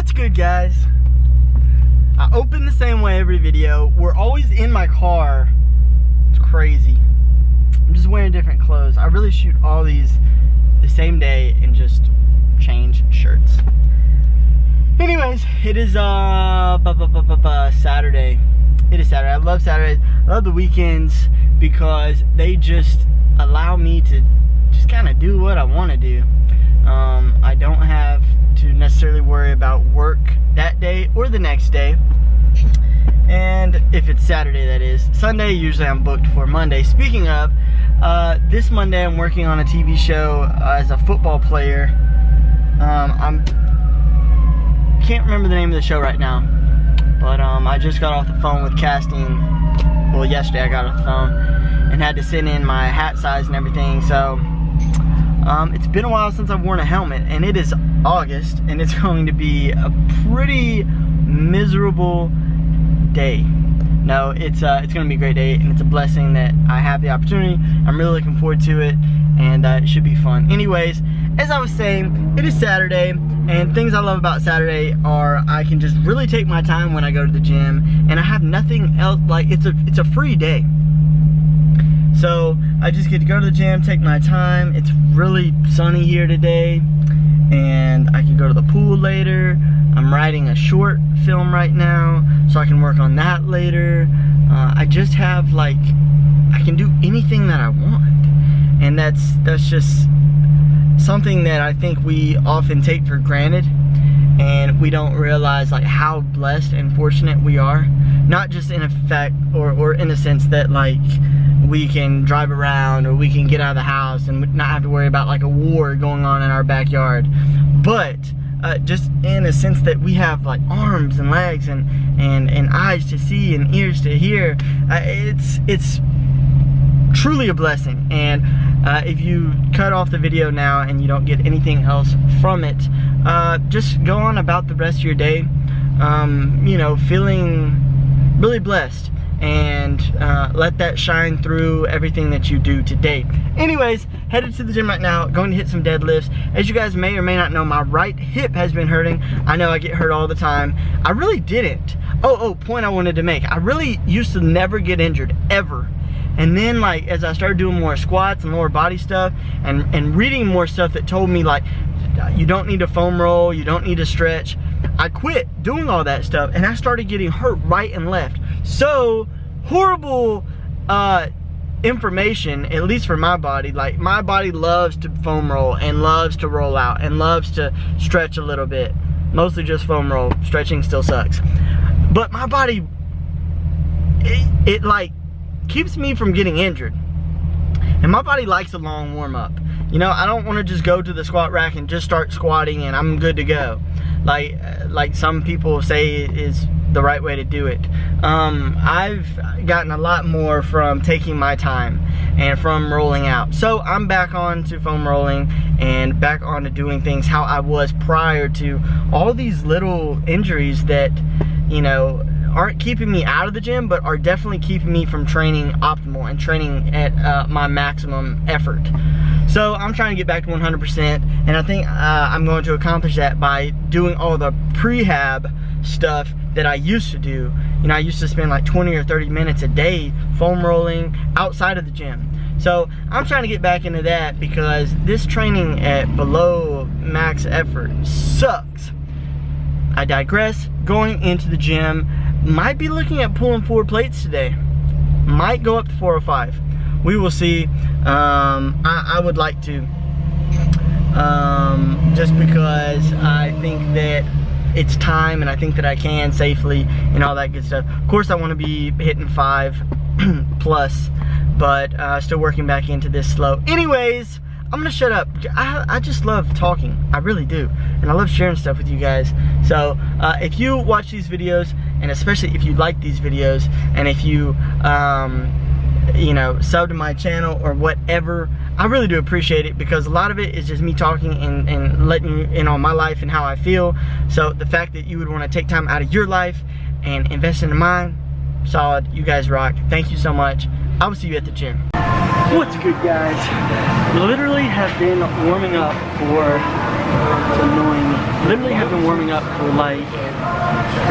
What's good, guys? I open the same way every video. We're always in my car. It's crazy. I'm just wearing different clothes. I really shoot all these the same day and just change shirts. Anyways, it is Saturday. It is Saturday. I love Saturdays. I love the weekends because they just allow me to just kind of do what I want to do. I don't have to necessarily worry about work that day or the next day. And if it's Saturday, that is. Sunday, usually I'm booked for Monday. Speaking of, this Monday I'm working on a TV show as a football player. Can't remember the name of the show right now, but I just got off the phone with casting. Well, yesterday I got off the phone and had to send in my hat size and everything. So it's been a while since I've worn a helmet, and it is August, and it's going to be a pretty miserable day. No, it's going to be a great day, and it's a blessing that I have the opportunity. I'm really looking forward to it, and it should be fun. Anyways, as I was saying, it is Saturday, and things I love about Saturday are I can just really take my time when I go to the gym, and I have nothing else. Like, it's a free day. So I just get to go to the gym, take my time. It's really sunny here today, and I can go to the pool later. I'm writing a short film right now, so I can work on that later. I just have, like, I can do anything that I want, and that's just something that I think we often take for granted, and we don't realize like how blessed and fortunate we are. Not just in effect or in a sense that like we can drive around or we can get out of the house and not have to worry about like a war going on in our backyard, but just in a sense that we have like arms and legs and eyes to see and ears to hear. It's truly a blessing. And if you cut off the video now and you don't get anything else from it, just go on about the rest of your day, you know, feeling really blessed, and let that shine through everything that you do today. Anyways, headed to the gym right now, going to hit some deadlifts. As you guys may or may not know, my right hip has been hurting. I know I get hurt all the time. I really didn't. Point I wanted to make. I really used to never get injured, ever. And then, like, as I started doing more squats and lower body stuff and reading more stuff that told me, like, you don't need to foam roll, you don't need to stretch, I quit doing all that stuff, and I started getting hurt right and left. So, horrible information, at least for my body. Like, my body loves to foam roll and loves to roll out and loves to stretch a little bit. Mostly just foam roll. Stretching still sucks. But my body, it like, keeps me from getting injured. And my body likes a long warm-up. You know, I don't want to just go to the squat rack and just start squatting and I'm good to go. Like some people say is the right way to do it. I've gotten a lot more from taking my time and from rolling out. So I'm back on to foam rolling and back on to doing things how I was prior to all these little injuries that, you know, aren't keeping me out of the gym, but are definitely keeping me from training optimal and training at my maximum effort. So I'm trying to get back to 100%, and I think I'm going to accomplish that by doing all the prehab stuff that I used to do. You know, I used to spend like 20 or 30 minutes a day foam rolling outside of the gym. So I'm trying to get back into that because this training at below max effort sucks. I digress. Going into the gym, might be looking at pulling 4 plates today. Might go up to 405. We will see. I would like to, just because I think that it's time and I think that I can safely and all that good stuff. Of course I want to be hitting 5 plus, but still working back into this slow. Anyways, I'm gonna shut up. I just love talking. I really do. And I love sharing stuff with you guys. So if you watch these videos, and especially if you like these videos, and if you you know, sub to my channel or whatever, I really do appreciate it, because a lot of it is just me talking and letting you in on my life and how I feel. So the fact that you would want to take time out of your life and invest into mine, solid. You guys rock. Thank you so much. I will see you at the gym. What's good, guys? Literally have been warming up for, it's annoying, literally have been warming up for like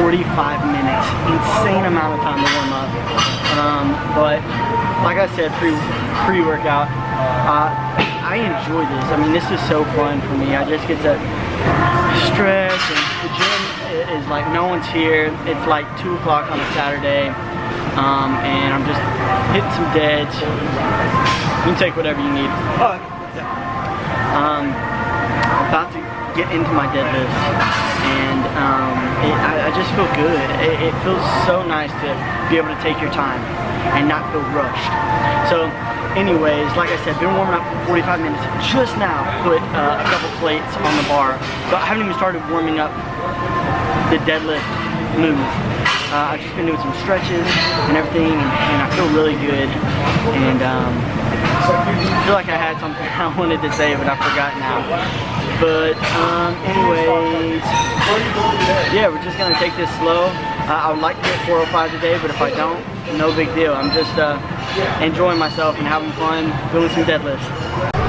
45 minutes. Insane amount of time to warm up. But like I said, pre-workout, I enjoy this. I mean, this is so fun for me. I just get to stretch, and the gym is like no one's here. It's like 2 o'clock on a Saturday. And I'm just hitting some deads. You can take whatever you need. About to get into my deadlifts, and I just feel good. It feels so nice to be able to take your time and not feel rushed. So anyways, like I said, been warming up for 45 minutes. Just now put a couple plates on the bar. So I haven't even started warming up the deadlift move. I've just been doing some stretches and everything, and I feel really good. And I feel like I had something I wanted to say, but I forgot now. But anyways, yeah, we're just gonna take this slow. I would like to hit 405 today, but if I don't, no big deal. I'm just enjoying myself and having fun doing some deadlifts.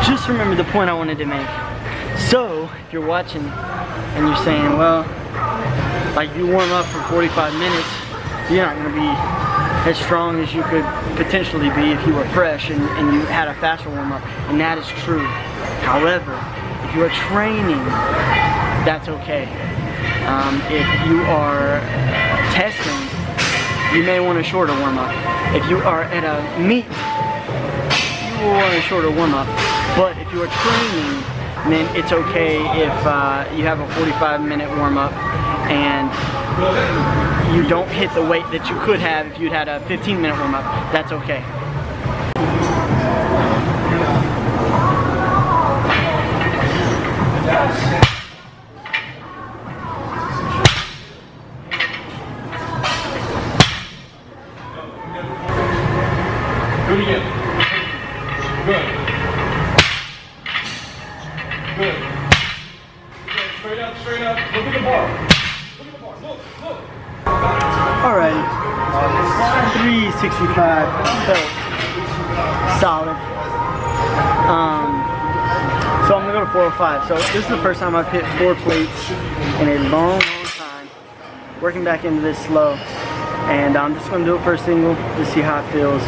Just remember the point I wanted to make. So if you're watching and you're saying, well, like you warm up for 45 minutes, you're not gonna be as strong as you could potentially be if you were fresh and you had a faster warm up, and that is true. However, if you are training, that's okay. If you are testing, you may want a shorter warm up. If you are at a meet, you will want a shorter warm up. But if you are training, then it's okay if you have a 45-minute warm up and you don't hit the weight that you could have if you'd had a 15-minute warm up. That's okay. Do it again. Good. Good. Straight up. Look at the bar. Look at the bar. Look. Alright. 365 felt solid. So I'm gonna go to 405. So this is the first time I've hit 4 plates in a long time. Working back into this slow. And I'm just gonna do it for a single to see how it feels.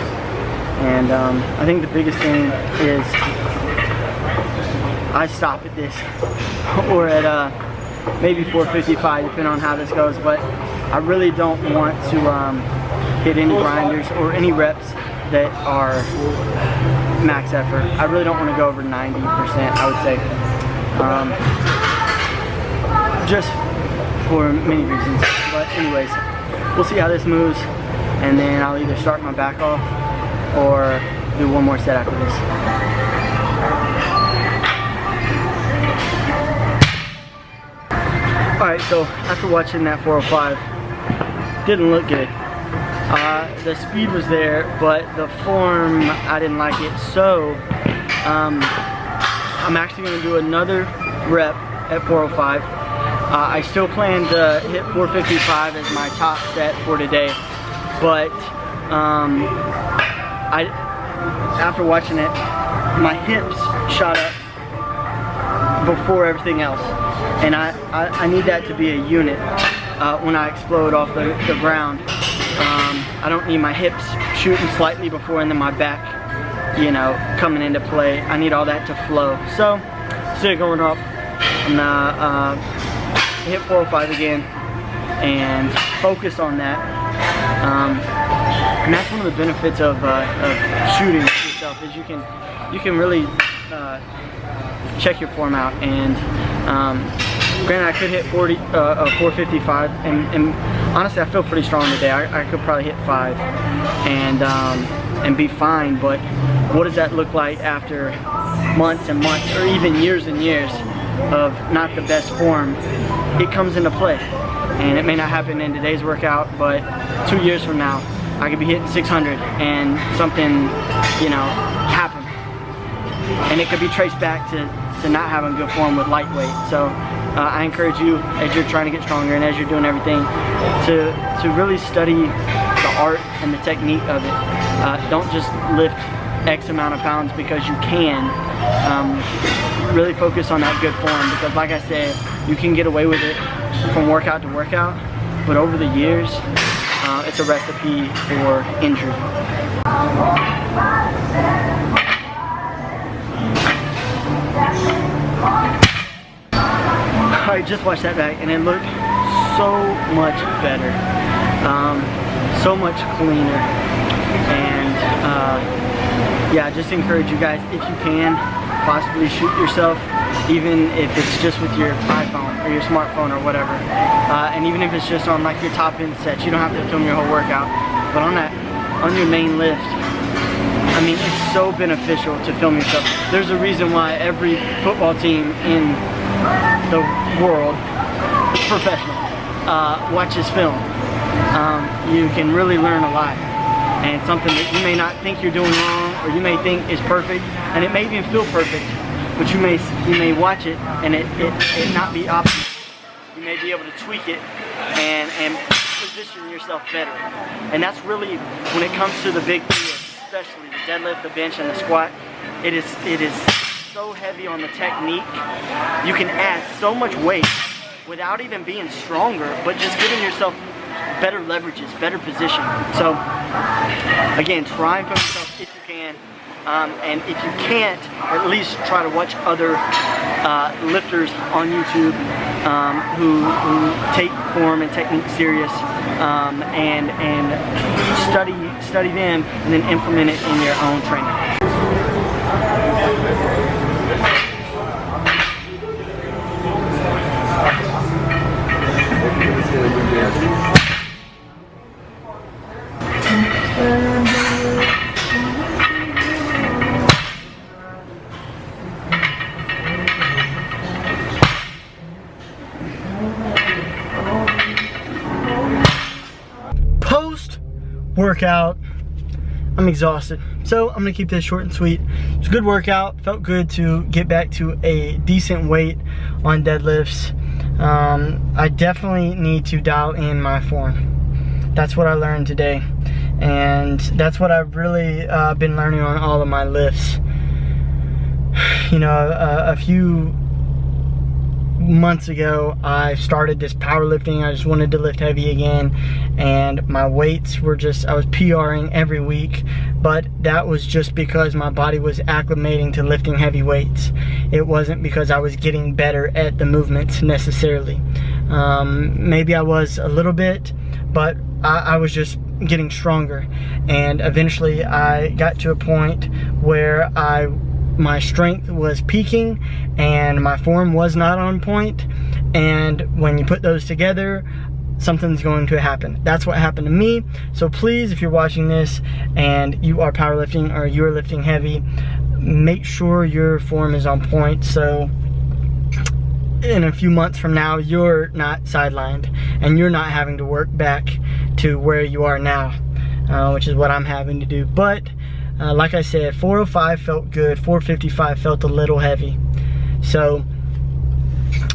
And I think the biggest thing is I stop at this or at maybe 455, depending on how this goes. But I really don't want to hit any grinders or any reps that are max effort. I really don't want to go over 90%, I would say. Just for many reasons. But anyways, we'll see how this moves, and then I'll either start my back off or do one more set after this. Alright, so after watching that 405, didn't look good. The speed was there, but the form, I didn't like it. So, I'm actually going to do another rep at 405. I still plan to hit 455 as my top set for today, but after watching it, my hips shot up before everything else, and I need that to be a unit when I explode off the ground. I don't need my hips shooting slightly before and then my back, you know, coming into play. I need all that to flow. So instead of going up, I'm gonna hit 405 again and focus on that. And that's one of the benefits of shooting yourself, is you can really check your form out. And granted, I could hit 455, and honestly, I feel pretty strong today. I could probably hit 5 and be fine. But what does that look like after months and months, or even years and years of not the best form? It comes into play, and it may not happen in today's workout, but 2 years from now, I could be hitting 600 and something, you know, happened. And it could be traced back to not having good form with lightweight. So I encourage you, as you're trying to get stronger and as you're doing everything, to really study the art and the technique of it. Don't just lift X amount of pounds because you can. Really focus on that good form, because like I said, you can get away with it from workout to workout, but over the years, it's a recipe for injury. I just watched that back and it looked so much better, so much cleaner, and yeah, I just encourage you guys, if you can, possibly shoot yourself, even if it's just with your iPhone or your smartphone or whatever, and even if it's just on like your top end sets. You don't have to film your whole workout, but on your main lift, I mean, it's so beneficial to film yourself. There's a reason why every football team in the world, professional, watches film. You can really learn a lot, and something that you may not think you're doing wrong, or you may think is perfect, and it may even feel perfect, but you may watch it and it not be optimal. You may be able to tweak it and position yourself better. And that's really, when it comes to the big three, especially the deadlift, the bench, and the squat, it is so heavy on the technique. You can add so much weight without even being stronger, but just giving yourself better leverages, better position. So again, try and film yourself if you can, and if you can't, at least try to watch other lifters on YouTube who take form and technique serious, and study them, and then implement it in your own training. Post-workout, I'm exhausted, so I'm gonna keep this short and sweet. It's a good workout, felt good to get back to a decent weight on deadlifts. I definitely need to dial in my form. That's what I learned today, and that's what I've really been learning on all of my lifts. You know, a few months ago, I started this powerlifting. I just wanted to lift heavy again, and my weights were just, I was PRing every week, but that was just because my body was acclimating to lifting heavy weights. It wasn't because I was getting better at the movements necessarily. Maybe I was a little bit, but I was just getting stronger, and eventually I got to a point where my strength was peaking and my form was not on point, and when you put those together, something's going to happen. That's what happened to me. So please, if you're watching this and you are powerlifting or you're lifting heavy, make sure your form is on point, so in a few months from now you're not sidelined and you're not having to work back to where you are now, which is what I'm having to do. But like I said, 405 felt good, 455 felt a little heavy. So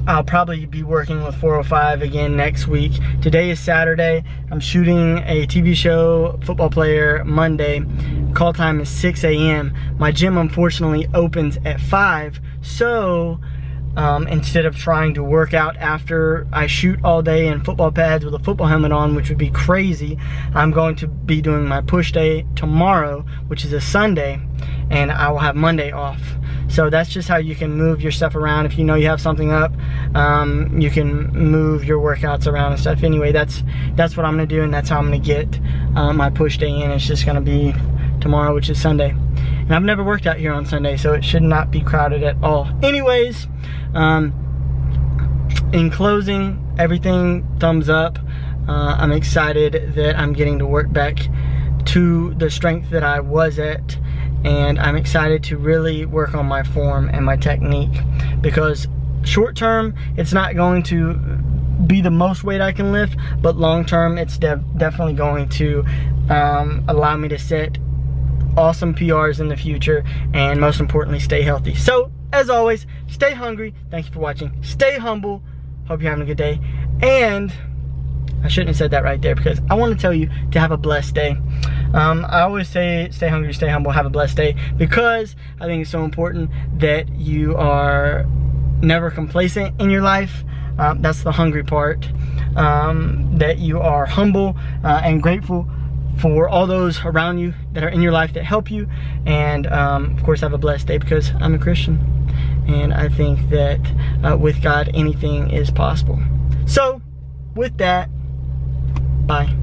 I'll probably be working with 405 again next week. Today is Saturday. I'm shooting a TV show, Football Player, Monday. Call time is 6 a.m. My gym unfortunately opens at 5, so instead of trying to work out after I shoot all day in football pads with a football helmet on, which would be crazy, I'm going to be doing my push day tomorrow, which is a Sunday, and I will have Monday off. So that's just how you can move your stuff around. If you know you have something up, you can move your workouts around and stuff. Anyway, that's what I'm gonna do, and that's how I'm gonna get my push day in. It's just gonna be tomorrow, which is Sunday. And I've never worked out here on Sunday, so it should not be crowded at all. Anyways, in closing, everything thumbs up. I'm excited that I'm getting to work back to the strength that I was at, and I'm excited to really work on my form and my technique, because short term it's not going to be the most weight I can lift, but long term it's definitely going to allow me to set awesome PRs in the future, and most importantly, stay healthy. So as always, stay hungry. Thank you for watching. Stay humble. Hope you're having a good day, and I shouldn't have said that right there, because I want to tell you to have a blessed day. I always say stay hungry, stay humble, have a blessed day, because I think it's so important that you are never complacent in your life. That's the hungry part. That you are humble and grateful for all those around you that are in your life that help you. And of course, have a blessed day, because I'm a Christian. And I think that with God, anything is possible. So, with that, bye.